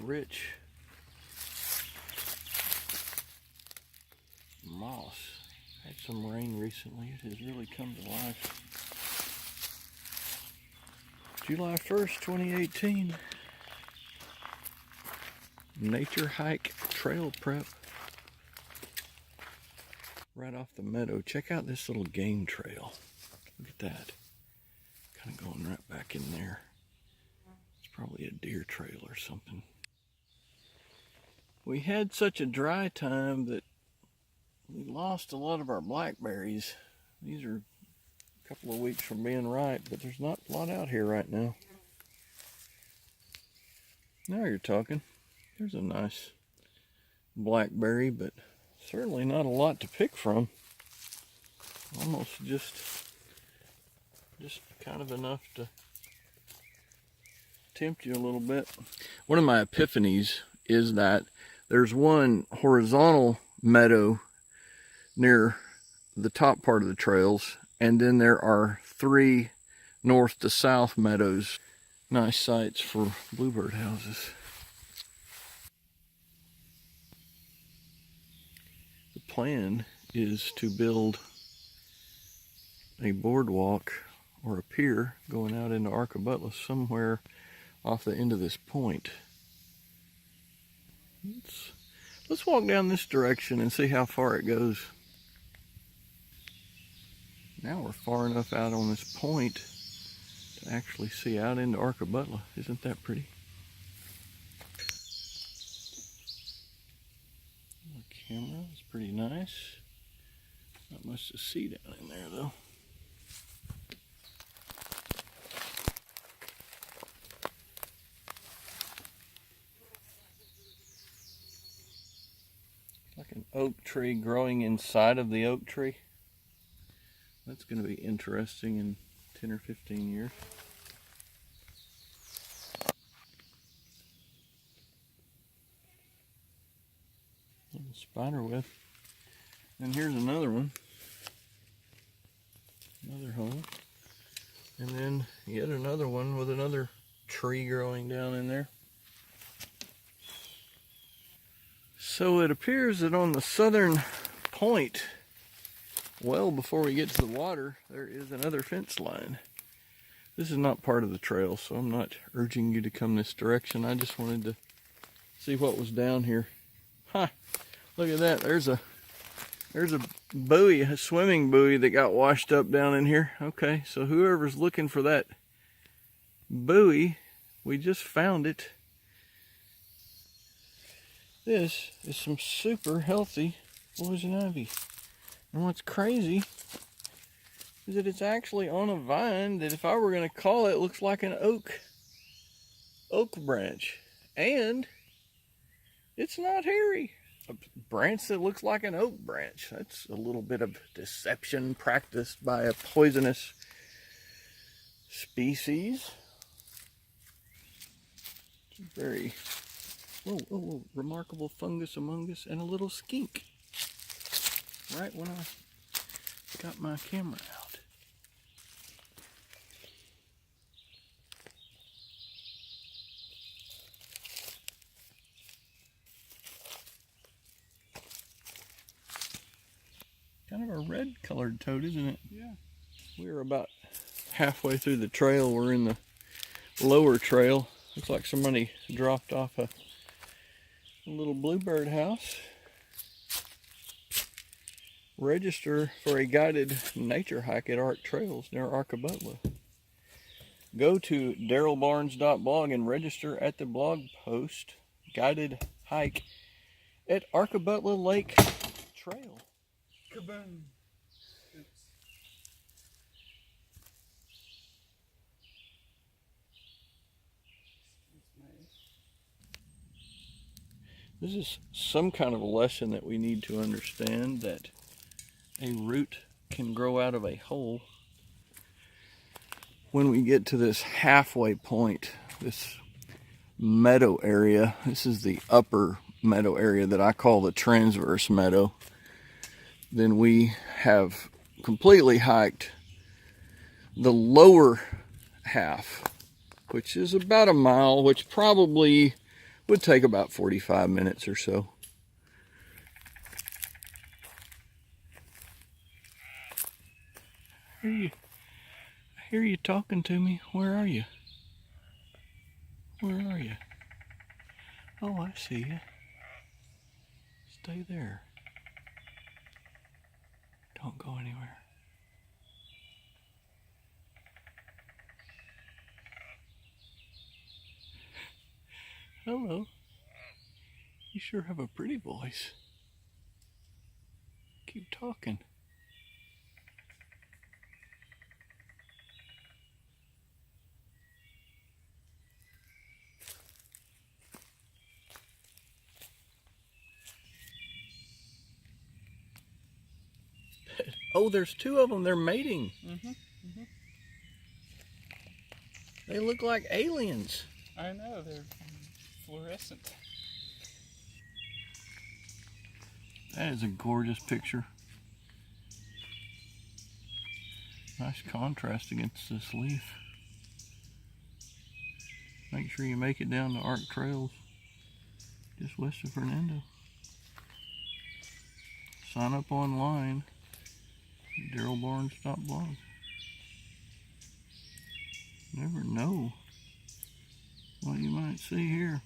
rich moss. Had some rain recently. It has really come to life. July 1st, 2018. Nature hike trail prep. Right off the meadow. Check out this little game trail. Look at that. Kind of going right back in there. It's probably a deer trail or something. We had such a dry time that we lost a lot of our blackberries. These are a couple of weeks from being ripe, but there's not a lot out here right now. Now you're talking. There's a nice blackberry, but certainly not a lot to pick from. Almost just kind of enough to tempt you a little bit. One of my epiphanies is that there's one horizontal meadow near the top part of the trails, and then there are 3 north to south meadows. Nice sites for bluebird houses. The plan is to build a boardwalk or a pier going out into Arkabutla somewhere off the end of this point. Let's walk down this direction and see how far it goes. Now we're far enough out on this point to actually see out into Arkabutla. Isn't that pretty? The camera is pretty nice. Not much to see down in there though. Like an oak tree growing inside of the oak tree. That's going to be interesting in 10 or 15 years. Little spider web. And here's another one. Another hole. And then yet another one with another tree growing down in there. So it appears that on the southern point, well before we get to the water, there is another fence line. This is not part of the trail, so I'm not urging you to come this direction. I just wanted to see what was down here. Ha! Look at that. There's a buoy, a swimming buoy that got washed up down in here. Okay, so whoever's looking for that buoy, we just found it. This is some super healthy poison ivy. And what's crazy is that it's actually on a vine that, if I were going to call it, looks like an oak branch. And it's not hairy. A branch that looks like an oak branch. That's a little bit of deception practiced by a poisonous species. It's a very remarkable fungus among us, and a little skink. Right when I got my camera out. Kind of a red colored toad, isn't it? Yeah. We're about halfway through the trail. We're in the lower trail. Looks like somebody dropped off a little bluebird house. Register for a guided nature hike at Ark Trails near Arkabutla. Go to darrellbarnes.blog and register at the blog post guided hike at Arkabutla Lake Trail. Kaboom! This is some kind of a lesson that we need to understand, that a root can grow out of a hole. When we get to this halfway point, this meadow area, this is the upper meadow area that I call the transverse meadow, then we have completely hiked the lower half, which is about a mile, which probably Would take about 45 minutes or so. I hear you talking to me. Where are you? Where are you? Oh, I see you. Stay there. Don't go anywhere. Hello. You sure have a pretty voice. Keep talking. Oh, there's two of them. They're mating. They look like aliens. I know, they're fluorescent. That is a gorgeous picture. Nice contrast against this leaf. Make sure you make it down to Ark Trails just west of Fernando. Sign up online. Darrell.blog. Never know what you might see here.